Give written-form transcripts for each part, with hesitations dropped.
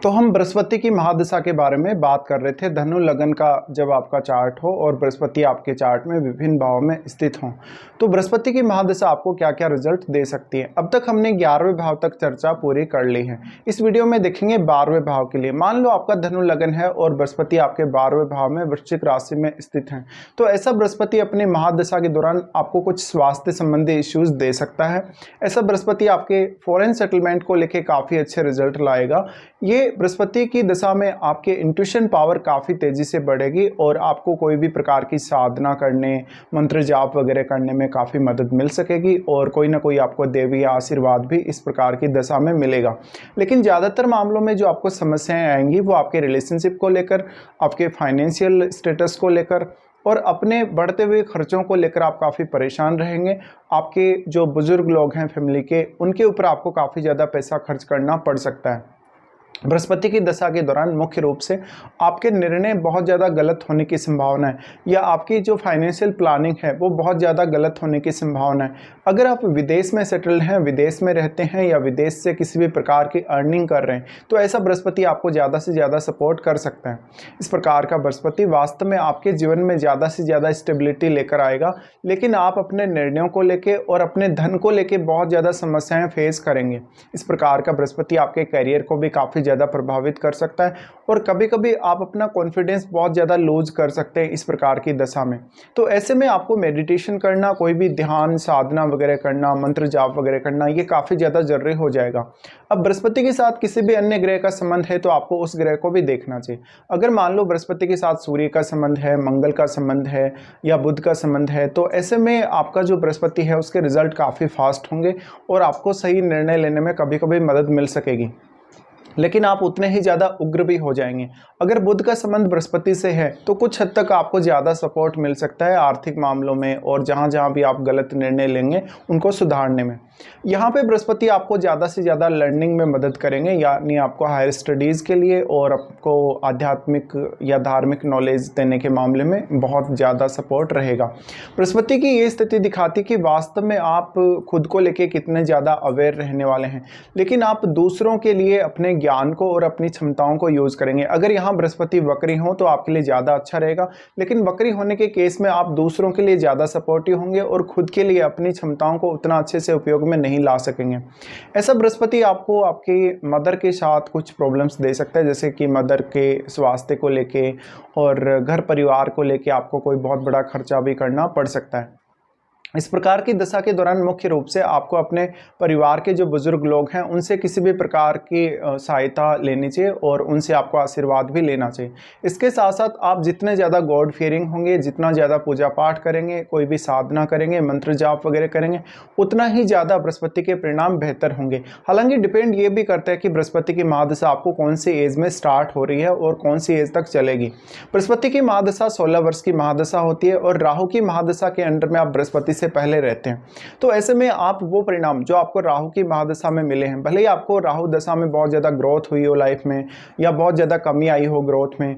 तो हम बृहस्पति की महादशा के बारे में बात कर रहे थे। धनु लगन का जब आपका चार्ट हो और बृहस्पति आपके चार्ट में विभिन्न भाव में स्थित हो, तो बृहस्पति की महादशा आपको क्या क्या रिजल्ट दे सकती है। अब तक हमने 11वें भाव तक चर्चा पूरी कर ली है। इस वीडियो में देखेंगे 12वें भाव के लिए। मान लो आपका धनु लगन है और बृहस्पति आपके 12वें भाव में वृश्चिक राशि में स्थित है, तो ऐसा बृहस्पति अपनी महादशा के दौरान आपको कुछ स्वास्थ्य संबंधी इश्यूज दे सकता है। ऐसा बृहस्पति आपके फॉरेन सेटलमेंट को लेकर काफ़ी अच्छे रिजल्ट लाएगा। ये बृहस्पति की दशा में आपके इंट्यूशन पावर काफ़ी तेज़ी से बढ़ेगी और आपको कोई भी प्रकार की साधना करने, मंत्र जाप वगैरह करने में काफ़ी मदद मिल सकेगी और कोई ना कोई आपको देवी आशीर्वाद भी इस प्रकार की दशा में मिलेगा। लेकिन ज़्यादातर मामलों में जो आपको समस्याएं आएंगी वो आपके रिलेशनशिप को लेकर, आपके फाइनेंशियल स्टेटस को लेकर और अपने बढ़ते हुए खर्चों को लेकर आप काफ़ी परेशान रहेंगे। आपके जो बुजुर्ग लोग हैं फैमिली के, उनके ऊपर आपको काफ़ी ज़्यादा पैसा खर्च करना पड़ सकता है। बृहस्पति की दशा के दौरान मुख्य रूप से आपके निर्णय बहुत ज़्यादा गलत होने की संभावना है या आपकी जो फाइनेंशियल प्लानिंग है वो बहुत ज़्यादा गलत होने की संभावना है। अगर आप विदेश में सेटल्ड हैं, विदेश में रहते हैं या विदेश से किसी भी प्रकार की अर्निंग कर रहे हैं, तो ऐसा बृहस्पति आपको ज़्यादा से ज़्यादा सपोर्ट कर सकता है। इस प्रकार का बृहस्पति वास्तव में आपके जीवन में ज़्यादा से ज़्यादा स्टेबिलिटी लेकर आएगा, लेकिन आप अपने निर्णयों को लेकर और अपने धन को लेकर बहुत ज़्यादा समस्याएँ फेस करेंगे। इस प्रकार का बृहस्पति आपके करियर को भी काफ़ी ज़्यादा प्रभावित कर सकता है और कभी कभी आप अपना कॉन्फिडेंस बहुत ज़्यादा लूज कर सकते हैं इस प्रकार की दशा में। तो ऐसे में आपको मेडिटेशन करना, कोई भी ध्यान साधना वगैरह करना, मंत्र जाप वगैरह करना, ये काफ़ी ज़्यादा जरूरी हो जाएगा। अब बृहस्पति के साथ किसी भी अन्य ग्रह का संबंध है तो आपको उस ग्रह को भी देखना चाहिए। अगर मान लो बृहस्पति के साथ सूर्य का संबंध है, मंगल का संबंध है या बुध का संबंध है, तो ऐसे में आपका जो बृहस्पति है उसके रिजल्ट काफ़ी फास्ट होंगे और आपको सही निर्णय लेने में कभी कभी मदद मिल सकेगी, लेकिन आप उतने ही ज़्यादा उग्र भी हो जाएंगे। अगर बुध का संबंध बृहस्पति से है तो कुछ हद तक आपको ज़्यादा सपोर्ट मिल सकता है आर्थिक मामलों में और जहाँ जहाँ भी आप गलत निर्णय लेंगे उनको सुधारने में। यहाँ पे बृहस्पति आपको ज़्यादा से ज़्यादा लर्निंग में मदद करेंगे, यानी आपको हायर स्टडीज़ के लिए और आपको आध्यात्मिक या धार्मिक नॉलेज देने के मामले में बहुत ज़्यादा सपोर्ट रहेगा। बृहस्पति की ये स्थिति दिखाती कि वास्तव में आप खुद को लेके कितने ज़्यादा अवेयर रहने वाले हैं, लेकिन आप दूसरों के लिए अपने ज्ञान को और अपनी क्षमताओं को यूज़ करेंगे। अगर यहाँ बृहस्पति वक्री हो तो आपके लिए ज़्यादा अच्छा रहेगा, लेकिन वक्री होने के केस में आप दूसरों के लिए ज़्यादा सपोर्टिव होंगे और खुद के लिए अपनी क्षमताओं को उतना अच्छे से उपयोग में नहीं ला सकेंगे। ऐसा बृहस्पति आपको आपकी मदर के साथ कुछ प्रॉब्लम्स दे सकता है, जैसे कि मदर के स्वास्थ्य को लेके और घर परिवार को लेके आपको कोई बहुत बड़ा खर्चा भी करना पड़ सकता है। इस प्रकार की दशा के दौरान मुख्य रूप से आपको अपने परिवार के जो बुजुर्ग लोग हैं उनसे किसी भी प्रकार की सहायता लेनी चाहिए और उनसे आपको आशीर्वाद भी लेना चाहिए। इसके साथ साथ आप जितने ज़्यादा गॉड फियरिंग होंगे, जितना ज़्यादा पूजा पाठ करेंगे, कोई भी साधना करेंगे, मंत्र जाप वगैरह करेंगे, उतना ही ज़्यादा बृहस्पति के परिणाम बेहतर होंगे। हालांकि डिपेंड ये भी करता है कि बृहस्पति की महादशा आपको कौन सी एज में स्टार्ट हो रही है और कौन सी एज तक चलेगी। बृहस्पति की महादशा 16 वर्ष की महादशा होती है और राहु की महादशा के अंडर में आप बृहस्पति से पहले रहते हैं। तो ऐसे में आप वो परिणाम जो आपको राहु की महादशा में मिले हैं, भले ही आपको राहु दशा में बहुत ज़्यादा ग्रोथ हुई हो लाइफ में या बहुत ज़्यादा कमी आई हो ग्रोथ में,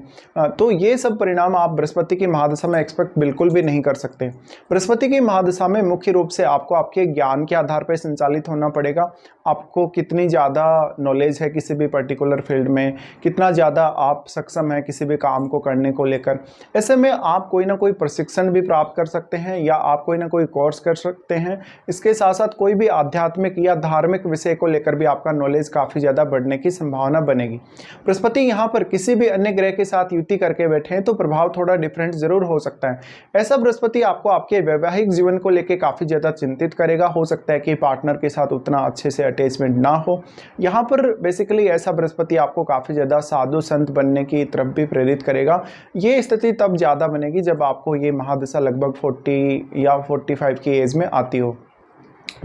तो ये सब परिणाम आप बृहस्पति की महादशा में एक्सपेक्ट बिल्कुल भी नहीं कर सकते। बृहस्पति की महादशा में मुख्य रूप से आपको आपके ज्ञान के आधार पर संचालित होना पड़ेगा। आपको कितनी ज़्यादा नॉलेज है किसी भी पर्टिकुलर फील्ड में, कितना ज़्यादा आप सक्षम है किसी भी काम को करने को लेकर। ऐसे में आप कोई ना कोई प्रशिक्षण भी प्राप्त कर सकते हैं या आप कोई ना कोई कोर्स कर सकते हैं। इसके साथ साथ कोई भी आध्यात्मिक या धार्मिक विषय को लेकर भी आपका नॉलेज काफ़ी ज़्यादा बढ़ने की संभावना बनेगी। बृहस्पति यहाँ पर किसी भी अन्य ग्रह के साथ युति करके बैठे हैं तो प्रभाव थोड़ा डिफरेंट जरूर हो सकता है। ऐसा बृहस्पति आपको आपके वैवाहिक जीवन को लेकर काफ़ी ज़्यादा चिंतित करेगा। हो सकता है कि पार्टनर के साथ उतना अच्छे से अटैचमेंट ना हो। यहाँ पर बेसिकली ऐसा बृहस्पति आपको काफ़ी ज़्यादा साधु संत बनने की तरफ भी प्रेरित करेगा। ये स्थिति तब ज़्यादा बनेगी जब आपको ये महादशा लगभग 40 या 45 की एज में आती हो।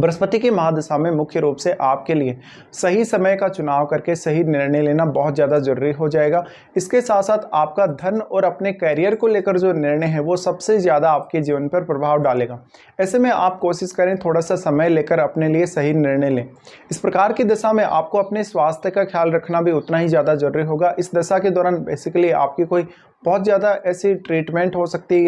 बृहस्पति की महादशा में मुख्य रूप से आपके लिए सही समय का चुनाव करके सही निर्णय लेना बहुत ज़्यादा जरूरी हो जाएगा। इसके साथ साथ आपका धन और अपने करियर को लेकर जो निर्णय है वो सबसे ज़्यादा आपके जीवन पर प्रभाव डालेगा। ऐसे में आप कोशिश करें थोड़ा सा समय लेकर अपने लिए सही निर्णय लें। इस प्रकार की दशा में आपको अपने स्वास्थ्य का ख्याल रखना भी उतना ही ज़्यादा जरूरी होगा। इस दशा के दौरान बेसिकली आपकी कोई बहुत ज़्यादा ऐसी ट्रीटमेंट हो सकती है,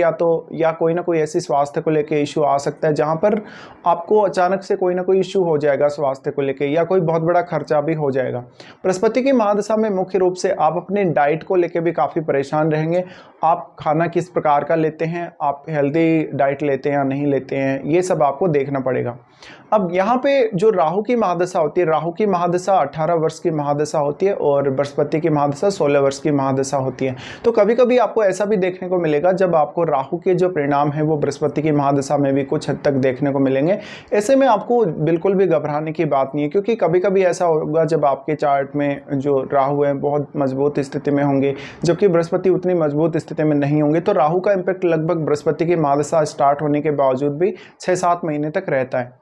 या कोई ना कोई ऐसी स्वास्थ्य को लेके इशू आ सकता है जहाँ पर आपको अचानक से कोई ना कोई इशू हो जाएगा स्वास्थ्य को लेके, या कोई बहुत बड़ा खर्चा भी हो जाएगा। बृहस्पति की महादशा में मुख्य रूप से आप अपनी डाइट को लेके भी काफ़ी परेशान रहेंगे। आप खाना किस प्रकार का लेते हैं, आप हेल्दी डाइट लेते हैं या नहीं लेते हैं, ये सब आपको देखना पड़ेगा। अब यहाँ पे जो राहु की महादशा होती है, राहु की महादशा 18 वर्ष की महादशा होती है और बृहस्पति की महादशा 16 वर्ष की महादशा होती है। तो कभी कभी आपको ऐसा भी देखने को मिलेगा जब आपको राहु के जो परिणाम है वो बृहस्पति की महादशा में भी कुछ हद तक देखने को मिलेंगे। ऐसे में आपको बिल्कुल भी घबराने की बात नहीं है, क्योंकि कभी कभी ऐसा होगा जब आपके चार्ट में जो राहु है बहुत मजबूत स्थिति में होंगे जबकि बृहस्पति उतनी मजबूत स्थिति में नहीं होंगे, तो राहु का इम्पैक्ट लगभग बृहस्पति की महादशा स्टार्ट होने के बावजूद भी 6-7 महीने तक रहता है।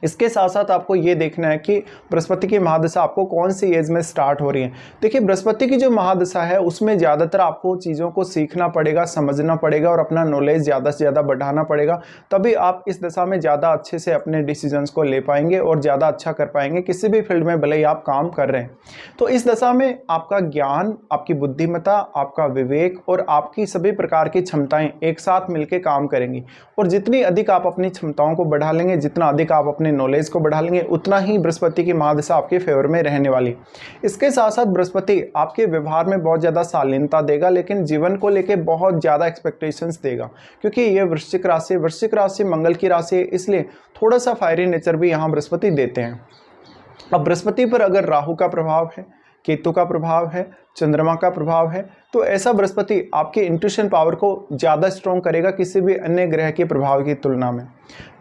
इसके साथ साथ आपको ये देखना है कि बृहस्पति की महादशा आपको कौन सी एज में स्टार्ट हो रही है। देखिए, बृहस्पति की जो महादशा है उसमें ज़्यादातर आपको चीज़ों को सीखना पड़ेगा, समझना पड़ेगा और अपना नॉलेज ज़्यादा से ज़्यादा बढ़ाना पड़ेगा, तभी आप इस दशा में ज़्यादा अच्छे से अपने डिसीजंस को ले पाएंगे और ज़्यादा अच्छा कर पाएंगे किसी भी फील्ड में, भले ही आप काम कर रहे हैं। तो इस दशा में आपका ज्ञान, आपकी बुद्धिमत्ता, आपका विवेक और आपकी सभी प्रकार की क्षमताएँ एक साथ मिलकर काम करेंगी, और जितनी अधिक आप अपनी क्षमताओं को बढ़ा लेंगे, जितना अधिक आप अपने नॉलेज को बढ़ा लेंगे, उतना ही बृहस्पति की महादशा आपके फेवर में रहने वाली। इसके साथ साथ बृहस्पति आपके व्यवहार में बहुत ज़्यादा शालीनता देगा, लेकिन जीवन को लेके बहुत ज़्यादा एक्सपेक्टेशंस देगा, क्योंकि ये वृश्चिक राशि मंगल की राशि है, इसलिए थोड़ा सा फायरी नेचर भी यहाँ बृहस्पति देते हैं। अब बृहस्पति पर अगर राहु का प्रभाव है, केतु का प्रभाव है, चंद्रमा का प्रभाव है, तो ऐसा बृहस्पति आपके इंट्यूशन पावर को ज़्यादा स्ट्रॉन्ग करेगा किसी भी अन्य ग्रह के प्रभाव की तुलना में।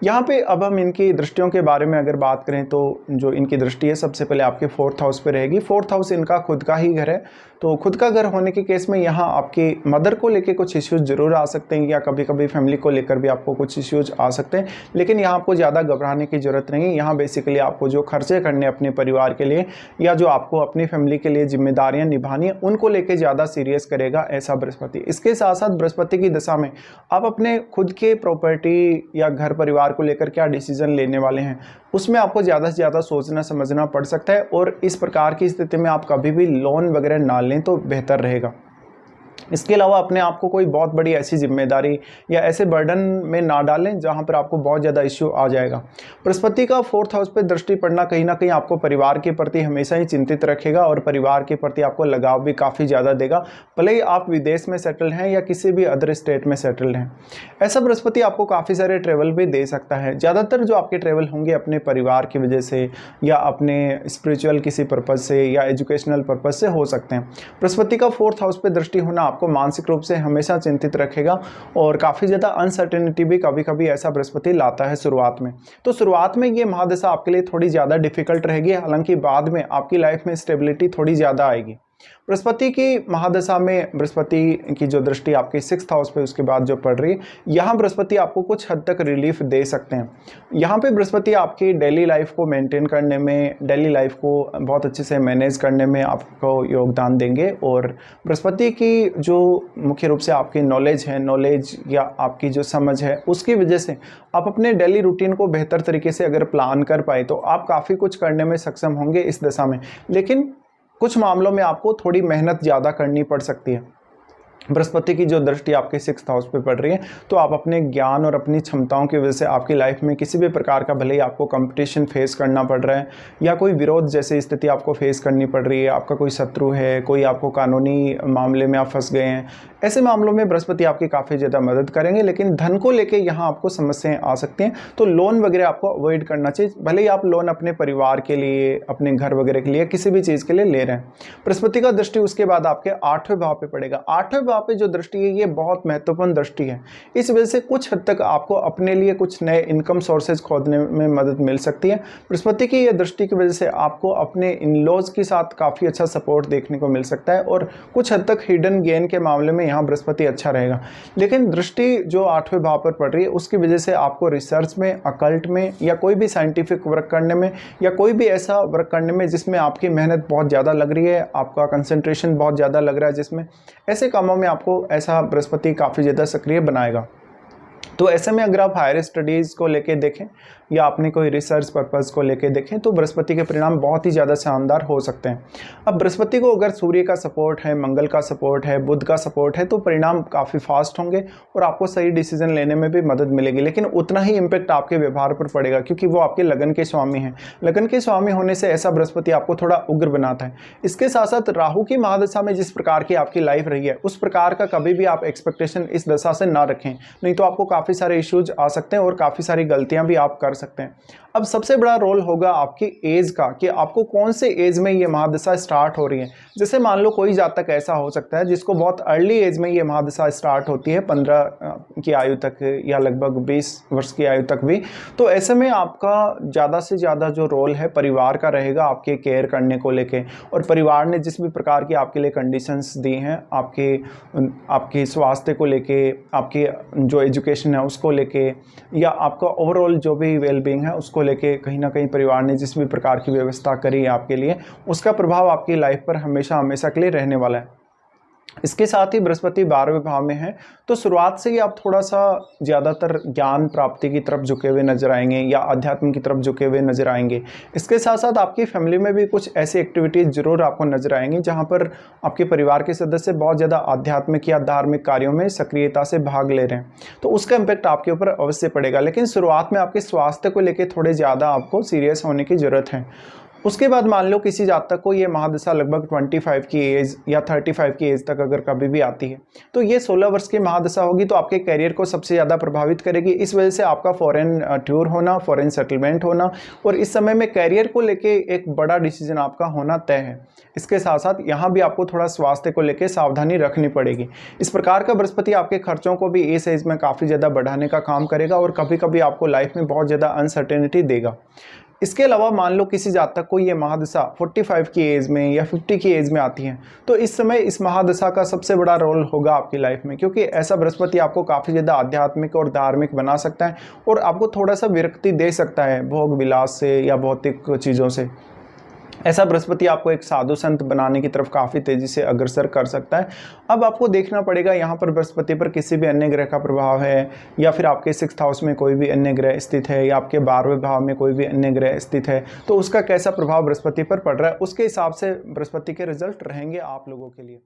यहाँ पे अब हम इनकी दृष्टियों के बारे में अगर बात करें तो जो इनकी दृष्टि है सबसे पहले आपके 4th हाउस पे रहेगी। 4th हाउस इनका खुद का ही घर है, तो खुद का घर होने के केस में यहाँ आपकी मदर को लेकर कुछ इश्यूज जरूर आ सकते हैं, या कभी कभी फैमिली को लेकर भी आपको कुछ इश्यूज आ सकते हैं, लेकिन यहाँ आपको ज़्यादा घबराने की जरूरत नहीं है। यहाँ बेसिकली आपको जो खर्चे करने अपने परिवार के लिए या जो आपको अपनी फैमिली के लिए जिम्मेदारियाँ निभानी है उनको लेकर ज़्यादा सीरियस करेगा ऐसा बृहस्पति। इसके साथ साथ बृहस्पति की दशा में आप अपने खुद के प्रॉपर्टी या घर परिवार को लेकर क्या डिसीजन लेने वाले हैं उसमें आपको ज़्यादा से ज़्यादा सोचना समझना पड़ सकता है, और इस प्रकार की स्थिति में आप कभी भी लोन वगैरह ना लें तो बेहतर रहेगा। इसके अलावा अपने आप को कोई बहुत बड़ी ऐसी जिम्मेदारी या ऐसे बर्डन में ना डालें जहां पर आपको बहुत ज़्यादा इश्यू आ जाएगा। बृहस्पति का 4th हाउस पे दृष्टि पड़ना कहीं ना कहीं आपको परिवार के प्रति हमेशा ही चिंतित रखेगा और परिवार के प्रति आपको लगाव भी काफ़ी ज़्यादा देगा, भले ही आप विदेश में सेटल हैं या किसी भी अदर स्टेट में सेटल्ड हैं। ऐसा बृहस्पति आपको काफ़ी सारे ट्रेवल भी दे सकता है। ज़्यादातर जो आपके ट्रेवल होंगे अपने परिवार की वजह से या अपने स्पिरिचुअल किसी पर्पज़ से या एजुकेशनल पर्पज़ से हो सकते हैं। बृहस्पति का 4th हाउस पे दृष्टि होना आपको मानसिक रूप से हमेशा चिंतित रखेगा और काफ़ी ज़्यादा अनसर्टेनिटी भी कभी कभी ऐसा बृहस्पति लाता है शुरुआत में। तो शुरुआत में ये महादशा आपके लिए थोड़ी ज़्यादा डिफिकल्ट रहेगी, हालांकि बाद में आपकी लाइफ में स्टेबिलिटी थोड़ी ज़्यादा आएगी। बृहस्पति की महादशा में बृहस्पति की जो दृष्टि आपके 6th हाउस पे उसके बाद जो पड़ रही है, यहाँ बृहस्पति आपको कुछ हद तक रिलीफ दे सकते हैं। यहाँ पे बृहस्पति आपकी डेली लाइफ को मेंटेन करने में, डेली लाइफ को बहुत अच्छे से मैनेज करने में आपको योगदान देंगे, और बृहस्पति की जो मुख्य रूप से आपकी नॉलेज या आपकी जो समझ है उसकी वजह से आप अपने डेली रूटीन को बेहतर तरीके से अगर प्लान कर पाए तो आप काफ़ी कुछ करने में सक्षम होंगे इस दशा में। लेकिन कुछ मामलों में आपको थोड़ी मेहनत ज़्यादा करनी पड़ सकती है। बृहस्पति की जो दृष्टि आपके 6th हाउस पे पड़ रही है, तो आप अपने ज्ञान और अपनी क्षमताओं की वजह से आपकी लाइफ में किसी भी प्रकार का भले ही आपको कंपटीशन फेस करना पड़ रहा है या कोई विरोध जैसी स्थिति आपको फेस करनी पड़ रही है, आपका कोई शत्रु है, कोई आपको कानूनी मामले में आप फंस गए हैं, ऐसे मामलों में बृहस्पति आपकी काफ़ी ज़्यादा मदद करेंगे। लेकिन धन को लेकर यहाँ आपको समस्याएं आ सकती हैं, तो लोन वगैरह आपको अवॉइड करना चाहिए, भले ही आप लोन अपने परिवार के लिए, अपने घर वगैरह के लिए, किसी भी चीज़ के लिए ले रहे हैं। बृहस्पति का दृष्टि उसके बाद आपके 8वें भाव पे पड़ेगा। 8वें भाव पे जो दृष्टि है ये बहुत महत्वपूर्ण दृष्टि है। इस वजह से कुछ हद तक आपको अपने लिए कुछ नए इनकम सोर्सेज खोजने में मदद मिल सकती है। बृहस्पति की यह दृष्टि की वजह से आपको अपने इन लॉज के साथ काफ़ी अच्छा सपोर्ट देखने को मिल सकता है, और कुछ हद तक हिडन गेन के मामले में यहाँ बृहस्पति अच्छा रहेगा। लेकिन दृष्टि जो 8वें भाव पर पड़ रही है उसकी वजह से आपको रिसर्च में, अकल्ट में या कोई भी साइंटिफिक वर्क करने में या कोई भी ऐसा वर्क करने में जिसमें आपकी मेहनत बहुत ज़्यादा लग रही है, आपका कंसंट्रेशन बहुत ज़्यादा लग रहा है, जिसमें ऐसे कामों में आपको ऐसा बृहस्पति काफ़ी ज़्यादा सक्रिय बनाएगा। तो ऐसे में अगर आप हायर स्टडीज़ को लेके देखें या अपने कोई रिसर्च पर्पज़ को लेके देखें तो बृहस्पति के परिणाम बहुत ही ज़्यादा शानदार हो सकते हैं। अब बृहस्पति को अगर सूर्य का सपोर्ट है, मंगल का सपोर्ट है, बुध का सपोर्ट है तो परिणाम काफ़ी फास्ट होंगे और आपको सही डिसीजन लेने में भी मदद मिलेगी। लेकिन उतना ही इम्पैक्ट आपके व्यवहार पर पड़ेगा क्योंकि वो आपके लगन के स्वामी हैं। लगन के स्वामी होने से ऐसा बृहस्पति आपको थोड़ा उग्र बनाता है। इसके साथ साथ राहु की महादशा में जिस प्रकार की आपकी लाइफ रही है उस प्रकार का कभी भी आप एक्सपेक्टेशन इस दशा से ना रखें, नहीं तो आपको काफ़ी सारे इश्यूज आ सकते हैं और काफ़ी सारी गलतियां भी आप कर सकते हैं। अब सबसे बड़ा रोल होगा आपकी एज का कि आपको कौन से एज में ये महादशा स्टार्ट हो रही है। जैसे मान लो कोई जातक ऐसा हो सकता है जिसको बहुत अर्ली एज में ये महादशा स्टार्ट होती है, 15 की आयु तक या लगभग 20 वर्ष की आयु तक भी, तो ऐसे में आपका ज़्यादा से ज़्यादा जो रोल है परिवार का रहेगा आपके केयर करने को लेके। और परिवार ने जिस भी प्रकार की आपके लिए कंडीशंस दी हैं, आपके स्वास्थ्य को लेके, आपकी जो एजुकेशन है उसको लेके, या आपका ओवरऑल जो भी वेलबींग है उसको लेके कहीं ना कहीं परिवार ने जिस भी प्रकार की व्यवस्था करी है आपके लिए, उसका प्रभाव आपकी लाइफ पर हमेशा हमेशा के लिए रहने वाला है। इसके साथ ही बृहस्पति 12वें भाव में है तो शुरुआत से ही आप थोड़ा सा ज़्यादातर ज्ञान प्राप्ति की तरफ झुके हुए नजर आएंगे या अध्यात्म की तरफ झुके हुए नजर आएंगे। इसके साथ साथ आपकी फैमिली में भी कुछ ऐसी एक्टिविटीज़ जरूर आपको नजर आएंगी जहां पर आपके परिवार के सदस्य बहुत ज़्यादा आध्यात्मिक या धार्मिक कार्यों में सक्रियता से भाग ले रहे हैं, तो उसका इम्पैक्ट आपके ऊपर अवश्य पड़ेगा। लेकिन शुरुआत में आपके स्वास्थ्य को लेकर थोड़े ज़्यादा आपको सीरियस होने की ज़रूरत है। उसके बाद मान लो किसी जातक को ये महादशा लगभग 25 की एज या 35 की एज तक अगर कभी भी आती है तो ये 16 वर्ष की महादशा होगी, तो आपके करियर को सबसे ज़्यादा प्रभावित करेगी। इस वजह से आपका फॉरेन टूर होना, फॉरेन सेटलमेंट होना और इस समय में करियर को लेके एक बड़ा डिसीजन आपका होना तय है। इसके साथ साथ यहाँ भी आपको थोड़ा स्वास्थ्य को लेकर सावधानी रखनी पड़ेगी। इस प्रकार का बृहस्पति आपके खर्चों को भी इस एज में काफ़ी ज़्यादा बढ़ाने का काम करेगा और कभी कभी आपको लाइफ में बहुत ज़्यादा अनसर्टेनिटी देगा। इसके अलावा मान लो किसी जातक को ये महादशा 45 की एज में या 50 की एज में आती है तो इस समय इस महादशा का सबसे बड़ा रोल होगा आपकी लाइफ में, क्योंकि ऐसा बृहस्पति आपको काफ़ी ज़्यादा आध्यात्मिक और धार्मिक बना सकता है और आपको थोड़ा सा विरक्ति दे सकता है भोग विलास से या भौतिक चीज़ों से। ऐसा बृहस्पति आपको एक साधु संत बनाने की तरफ काफ़ी तेज़ी से अग्रसर कर सकता है। अब आपको देखना पड़ेगा यहाँ पर बृहस्पति पर किसी भी अन्य ग्रह का प्रभाव है या फिर आपके 6th हाउस में कोई भी अन्य ग्रह स्थित है या आपके 12वें भाव में कोई भी अन्य ग्रह स्थित है, तो उसका कैसा प्रभाव बृहस्पति पर पड़ रहा है, उसके हिसाब से बृहस्पति के रिजल्ट रहेंगे आप लोगों के लिए।